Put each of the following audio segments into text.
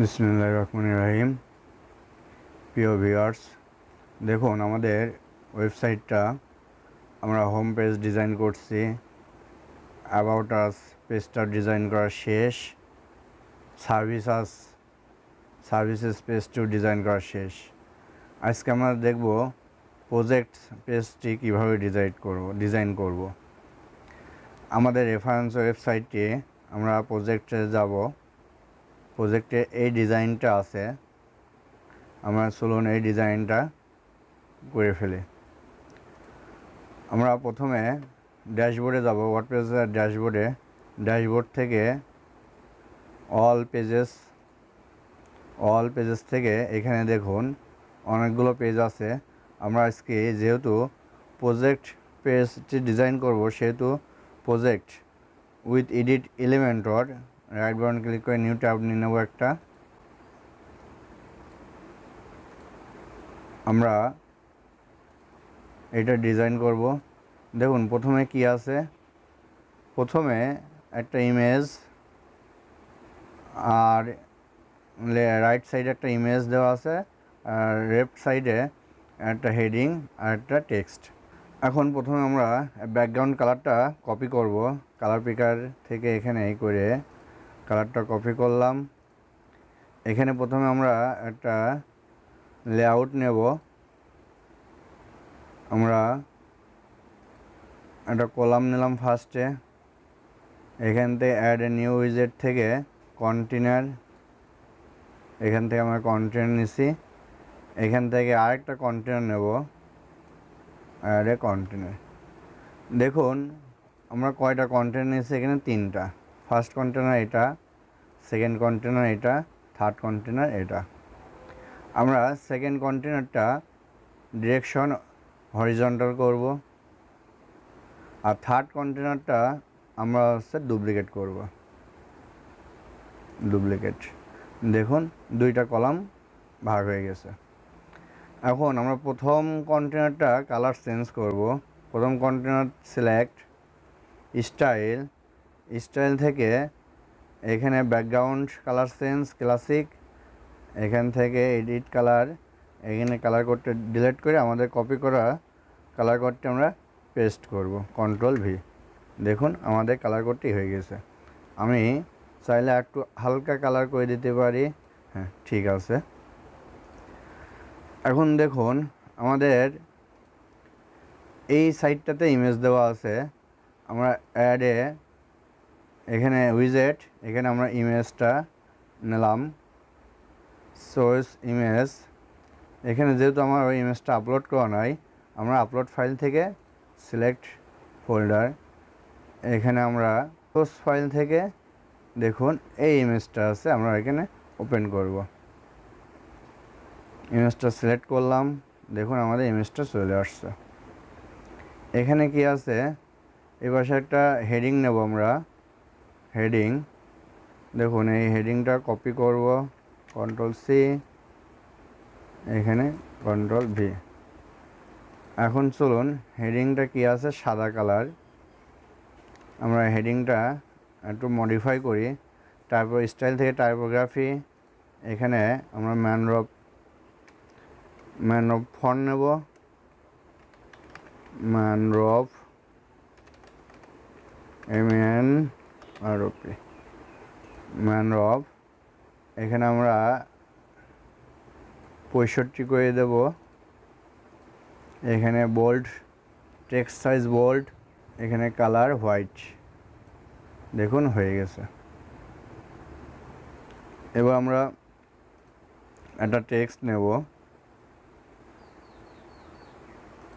বিসমিল্লাহির রহমানির রহিম। প্রিয় ভিউয়ার্স, দেখুন আমাদের ওয়েবসাইটটা আমরা হোম পেজ ডিজাইন করছি, অ্যাবাউট আস পেজটা ডিজাইন করা শেষ, সার্ভিসেস পেজটিও ডিজাইন করা শেষ। আজকে আমরা দেখব প্রজেক্ট পেজটি কীভাবে ডিজাইন করব। আমাদের রেফারেন্স ওয়েবসাইটে আমরা প্রজেক্টে যাব। প্রজেক্টে এই ডিজাইনটা আছে, আমরা চলুন এই ডিজাইনটা করে ফেলি। আমরা প্রথমে ড্যাশবোর্ডে যাব, ওয়ার্ডপ্রেসের ড্যাশবোর্ড থেকে অল পেজেস থেকে এখানে দেখুন অনেকগুলো পেজ আছে। আমরা আজকে যেহেতু প্রজেক্ট পেজটি ডিজাইন করব, সেহেতু project with edit Elementor right button click করে নিউ ট্যাব নিয়ে নেব একটা। আমরা এটা ডিজাইন করব। দেখুন প্রথমে কি আছে, প্রথমে একটা ইমেজ আর রাইট সাইডে একটা ইমেজ দেওয়া আছে, আর লেফট সাইডে একটা হেডিং আর একটা টেক্সট। এখন প্রথমে আমরা ব্যাকগ্রাউন্ড কালারটা কপি করব। কালার পিকার থেকে এখানে এই করে কালারটা কপি করলাম। এখানে প্রথমে আমরা একটা লেআউট নেব। আমরা একটা কলাম নিলাম ফার্স্টে। এখান থেকে অ্যাড এ নিউ উইজেট থেকে কন্টেনার, এখান থেকে আমরা কন্টেনার নিছি। এখান থেকে আরেকটা কন্টেনার নেব, অ্যাড এ কন্টেনার। দেখুন আমরা কয়টা কন্টেনার নিয়েছি, এখানে তিনটা। ফার্স্ট কন্টেনার এটা, সেকেন্ড কন্টেনার এটা, থার্ড কন্টেনার এটা। আমরা সেকেন্ড কন্টেনারটা ডিরেকশন হরিজন্টাল করব, আর থার্ড কন্টেনারটা আমরা ডুপ্লিকেট করব। দেখুন দুইটা কলাম ভাগ হয়ে গেছে। এখন আমরা প্রথম কন্টেনারটা কালার চেঞ্জ করব। প্রথম কন্টেনার সিলেক্ট, স্টাইল থেকে এখানে ব্যাকগ্রাউন্ড কালার চেঞ্জ ক্লাসিক, এখান থেকে এডিট কালার, এখানে কালার কোডটা ডিলিট করে আমাদের কপি করা কালার কোডটা আমরা পেস্ট করব, কন্ট্রোল ভি। দেখুন আমাদের কালার কোডটি হয়ে গেছে। আমি চাইলে একটু হালকা কালার করে দিতে পারি। হ্যাঁ, ঠিক আছে। এখন দেখুন আমাদের এই সাইডটাতে ইমেজ দেওয়া আছে। আমরা অ্যাডে এখানে উইজেট, এখানে আমরা ইমেজটা নিলাম, সোর্স ইমেজ। এখানে যেহেতু আমার ওই ইমেজটা আপলোড করা নাই, আমরা আপলোড ফাইল থেকে সিলেক্ট ফোল্ডার, এখানে আমরা সোর্স ফাইল থেকে দেখুন এই ইমেজটা আছে, আমরা এখানে ওপেন করব। ইমেজটা সিলেক্ট করলাম, দেখুন আমাদের ইমেজটা চলে আসছে। এখানে কি আছে, এই পাশে একটা হেডিং নেব আমরা। হেডিং, দেখুন এই হেডিংটা কপি করব, কন্ট্রোল সি, এখানে কন্ট্রোল ভি। এখন চলুন হেডিংটা কি আছে, সাদা কালার। আমরা হেডিংটা একটু মডিফাই করি। তারপর স্টাইল থেকে টাইপোগ্রাফি, এখানে আমরা ম্যানরব ফন্ট নেব, ম্যানরব MNROP, ম্যানরব। এখানে আমরা 65 করে দেব। এখানে বোল্ড, টেক্সট সাইজ বোল্ড, এখানে কালার হোয়াইট। দেখুন হয়ে গেছে। এবার আমরা একটা টেক্সট নেব।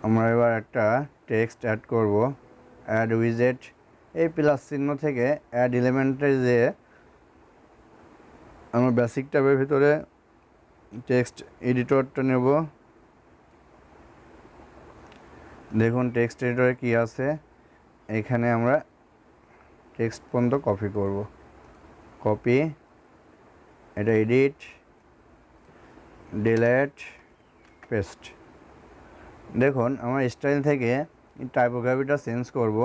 আমরা এবার একটা টেক্সট অ্যাড করব। অ্যাড উইজেট, এই প্লাস চিহ্ন থেকে অ্যাড এলিমেন্টে যে আমরা বেসিক ট্যাবের ভিতরে টেক্সট এডিটরটা নেব। দেখুন টেক্সট এডিটরে কি আছে, এখানে আমরা টেক্সট পর্যন্ত কপি করব। কপি, এটা এডিট, ডিলিট, পেস্ট। দেখুন আমরা স্টাইল থেকে টাইপোগ্রাফিটা চেঞ্জ করব।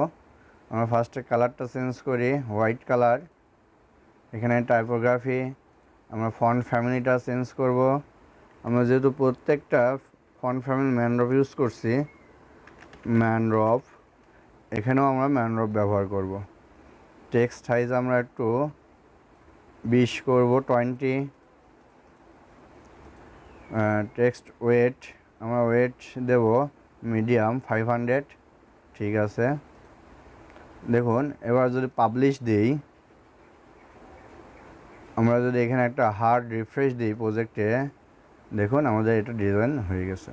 আমরা ফার্স্টে কালারটা চেঞ্জ করি, হোয়াইট কালার। এখানে টাইপোগ্রাফি, আমরা ফন্ট ফ্যামিলিটা চেঞ্জ করব। আমরা যেহেতু প্রত্যেকটা ফন্ট ফ্যামিলি ম্যানড্রপ ইউজ করছি, ম্যানড্রপ, এখানেও আমরা ম্যানড্রপ ব্যবহার করব। টেক্সট সাইজ আমরা একটু 20 করব, 20। টেক্সট ওয়েট আমরা ওয়েট দেব মিডিয়াম 500, ঠিক আছে। দেখুন এবার যদি পাবলিশ দিই, আমরা যদি এখানে একটা হার্ড রিফ্রেশ দিই প্রজেক্টে, দেখুন আমাদের এটা ডিজাইন হয়ে গেছে।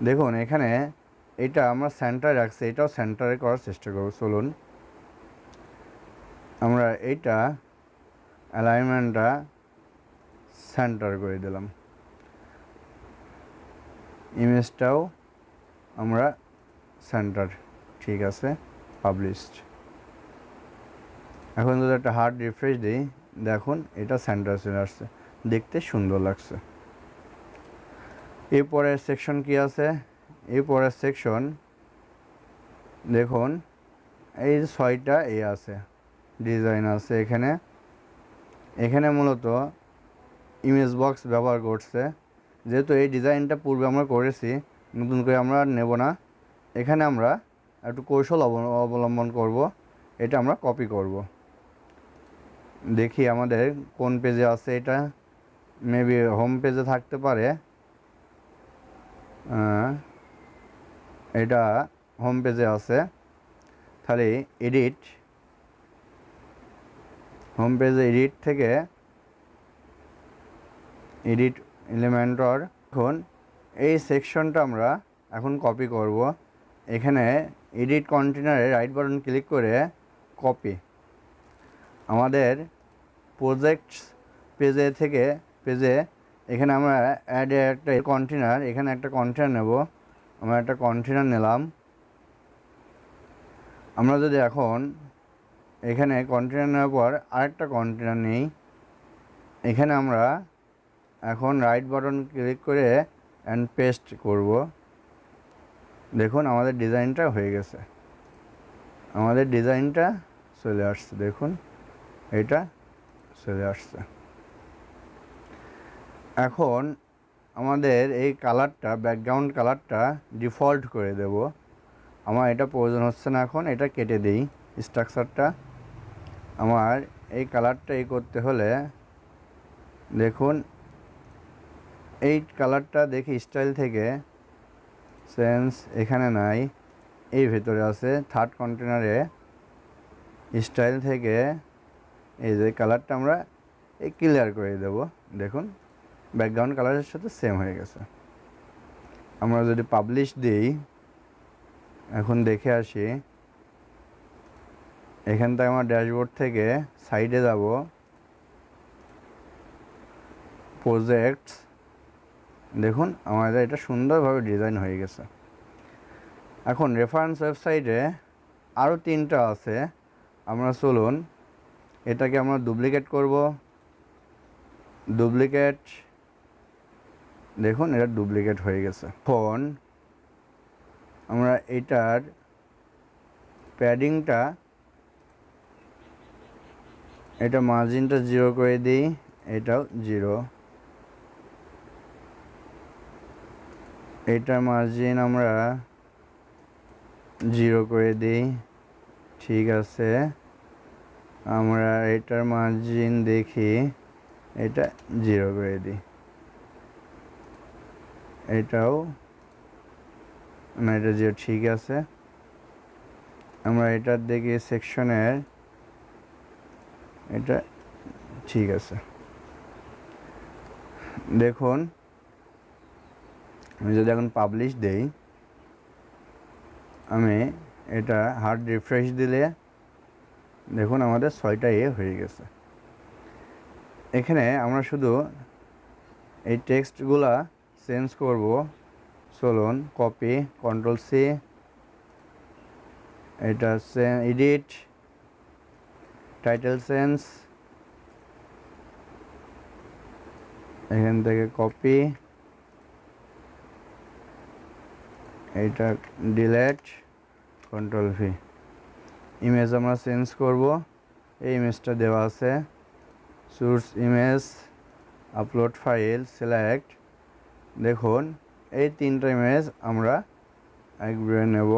দেখুন এখানে এটা আমরা সেন্টারে রাখছি, এটাও সেন্টারে করার চেষ্টা করব। চলুন আমরা এইটা অ্যালাইনমেন্টটা সেন্টার করে দিলাম, ইমেজটাও আমরা সেন্টার, ঠিক আছে, পাবলিশড। এখন যদি একটা হার্ড রিফ্রেশ দিই, দেখুন এটা সেন্টার চলে আসছে, দেখতে সুন্দর লাগছে। এরপরের সেকশন কি আছে? এরপরের সেকশন দেখুন এই 6টা আছে, ডিজাইন আছে এখানে। এখানে মূলত ইমেজ বক্স ব্যবহার করছে, যেহেতু এই ডিজাইনটা পূর্বে আমরা করেছি, নতুন করে আমরা নেব না। এখানে আমরা একটু কৌশল অবলম্বন করব, এটা আমরা কপি করব। দেখি আমাদের কোন পেজে আছে, এটা মেবি হোম পেজে থাকতে পারে। এটা হোম পেজে আছে, তাহলে এডিট, হোম পেজে এডিট থেকে এডিট এলিমেন্টর। এখন এই সেকশনটা আমরা এখন কপি করব। এখানে এডিট কন্টেনারে রাইট বাটন ক্লিক করে কপি, আমাদের প্রজেক্টস পেজে এখানে আমরা অ্যাড একটা কন্টেনার, এখানে একটা কন্টেনার নেব। আমরা একটা কন্টেনার নিলাম। আমরা যদি এখন এখানে কন্টেনার নেওয়ার পর আরেকটা কন্টেনার নিই, এখানে আমরা এখন রাইট বাটন ক্লিক করে অ্যান্ড পেস্ট করব। দেখুন আমাদের ডিজাইনটা হয়ে গেছে, আমাদের ডিজাইনটা চলে আসছে, দেখুন এটা চলে আসছে। এখন আমাদের এই কালারটা, ব্যাকগ্রাউন্ড কালারটা ডিফল্ট করে দেব। আমার এটা প্রয়োজন হচ্ছে না, এখন এটা কেটে দিই স্ট্রাকচারটা। আমার এই কালারটা করতে হলে দেখুন এই কালারটা দেখি স্টাইল থেকে সেন্স এখানে নাই, এই ভেতরে আছে থার্ড কন্টেনারে। স্টাইল থেকে এই যে কালারটা আমরা এই ক্লিয়ার করে দেব। দেখুন ব্যাকগ্রাউন্ড কালারের সাথে সেম হয়ে গেছে। আমরা যদি পাবলিশ দিই, এখন দেখে আসি, এখান থেকে আমার ড্যাশবোর্ড থেকে সাইডে যাব, প্রজেক্টস, দেখুন আমাদের এটা সুন্দরভাবে ডিজাইন হয়ে গেছে। এখন রেফারেন্স ওয়েবসাইটে আরও 3টা আছে, আমরা চলুন এটাকে আমরা ডুপ্লিকেট করব। ডুপ্লিকেট, দেখুন এটা ডুপ্লিকেট হয়ে গেছে। এখন আমরা এটার প্যাডিংটা, এটা মার্জিনটা 0 করে দিই, এটাও 0। এটার মার্জিন আমরা 0 করে দিই, ঠিক আছে। আমরা এটার মার্জিন দেখি, এটা 0 করে দিই, এটাও না, এটা 0, ঠিক আছে। আমরা এটার দেখি সেকশনের, এটা ঠিক আছে। দেখুন আমি যদি এখন পাবলিশ দেই, আমি এটা হার্ড রিফ্রেশ দিলে দেখুন আমাদের 6টা হয়ে গেছে। এখানে আমরা শুধু এই টেক্সটগুলা চেঞ্জ করব। চলুন কপি, Ctrl+C, এটা এডিট, টাইটেল চেঞ্জ, এখান থেকে কপি, এটা ডিলেট, Ctrl+V। ইমেজ আমরা চেঞ্জ করব, এই ইমেজটা দেওয়া আছে, source image, upload file, select. দেখুন এই তিনটা ইমেজ আমরা একবারে নেব।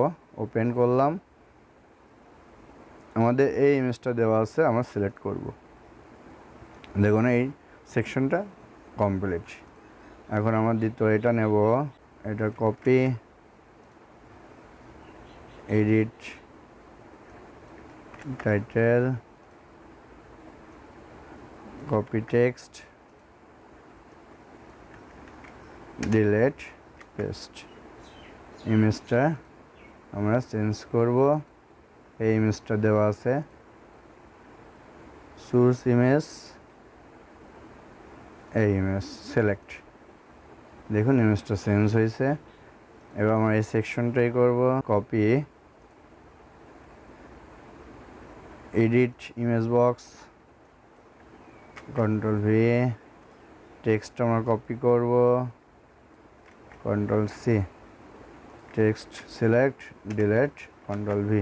ওপেন করলাম, আমাদের এই ইমেজটা দেওয়া আছে, আমরা সিলেক্ট করব। দেখুন এই সেকশনটা কমপ্লিট। এখন আমরা দ্বিতীয় এটা নেব, এটা copy, edit, title, copy text, delete, paste. ইমেজটা আমরা চেঞ্জ করব। এই ইমেজটা দেওয়া আছে, সোর্স ইমেজ, এই ইমেজ সিলেক্ট। দেখুন ইমেজটা চেঞ্জ হয়েছে। এবার আমরা এই সেকশনটাই করব, copy, edit image box, control V, text আমরা কপি করব, control C, text select, delete, control V.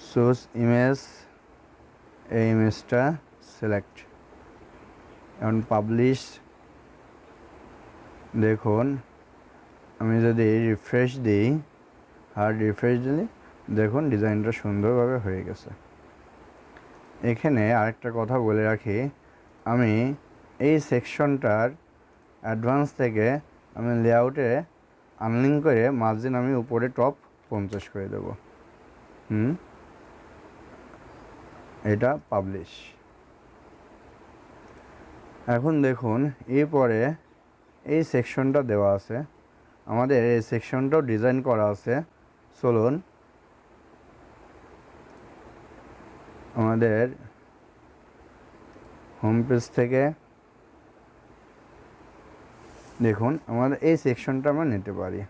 Source image, এই ইমেজটা সিলেক্ট। এখন পাবলিশ। দেখুন আমি যদি রিফ্রেশ দিই, হার্ড রিফ্রেশ দিলে দেখুন ডিজাইনটা সুন্দরভাবে হয়ে গেছে। এখানে আরেকটা কথা বলে রাখি, আমি এই সেকশনটার অ্যাডভান্স থেকে আমি লেআউটে আনলিঙ্ক করে মার্জিন আমি উপরে টপ 50 করে দেব। এটা পাবলিশ। এখন দেখুন এরপরে এই সেকশনটা দেওয়া আছে, আমাদের এই সেকশনটাও ডিজাইন করা আছে। চলুন আমাদের হোম পেজ থেকে দেখুন আমাদের এই সেকশনটা আমরা নিতে পারি।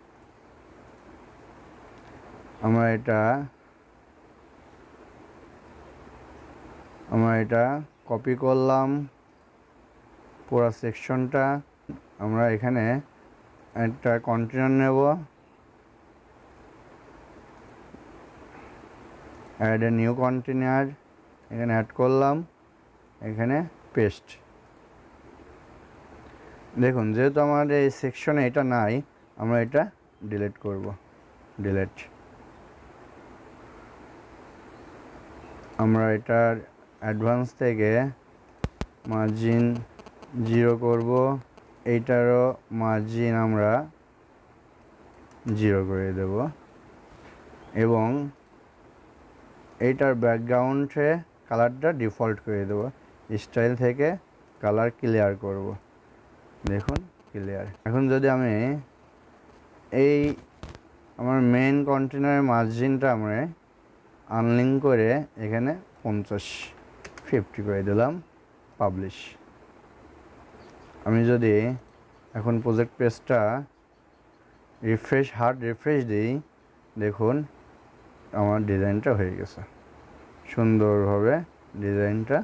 আমরা এটা কপি করলাম, পুরো সেকশনটা। আমরা এখানে একটা কন্টেনার নেব, অ্যাড এ নিউ কন্টেনার, এখানে অ্যাড করলাম, এখানে পেস্ট। দেখুন যেহেতু আমাদের এই সেকশনে এটা নাই, আমরা এটা ডিলিট করব, ডিলিট। আমরা এটার অ্যাডভান্স থেকে মার্জিন 0 করব, এইটারও মার্জিন আমরা 0 করে দেব, এবং এইটার ব্যাকগ্রাউন্ডে কালারটা ডিফল্ট করে দেব। স্টাইল থেকে কালার ক্লিয়ার করব, দেখুন ক্লিয়ার। এখন যদি আমি এই আমার মেইন কন্টেনারের মার্জিনটা আমরা আনলিঙ্ক করে এখানে 50 করে দিলাম, পাবলিশ। আমি যদি এখন প্রজেক্ট পেজটা রিফ্রেশ, হার্ড রিফ্রেশ দিই, দেখুন আমার ডিজাইনটা হয়ে গেছে সুন্দরভাবে। ডিজাইনটা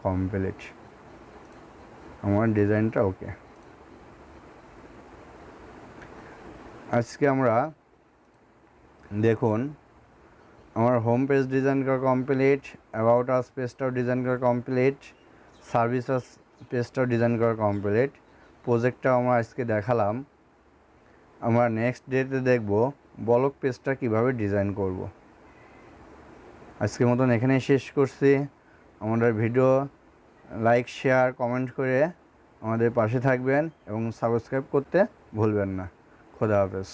কমপ্লিট, আমার ডিজাইনটা ওকে। আজকে আমরা দেখুন আমার হোম পেজ ডিজাইন করা কমপ্লিট, অ্যাবাউট আস পেজটাও ডিজাইন করা কমপ্লিট, সার্ভিসেস পেজটাও ডিজাইন করা কমপ্লিট। প্রজেক্টটাও আমরা আজকে দেখালাম। আমরা নেক্সট ডেতে দেখব ব্লগ পেজটা কিভাবে ডিজাইন করব। আজকের মতন এখানেই শেষ করছি। আমাদের ভিডিও লাইক, শেয়ার, কমেন্ট করে আমাদের পাশে থাকবেন এবং সাবস্ক্রাইব করতে ভুলবেন না। খোদা হাফেজ।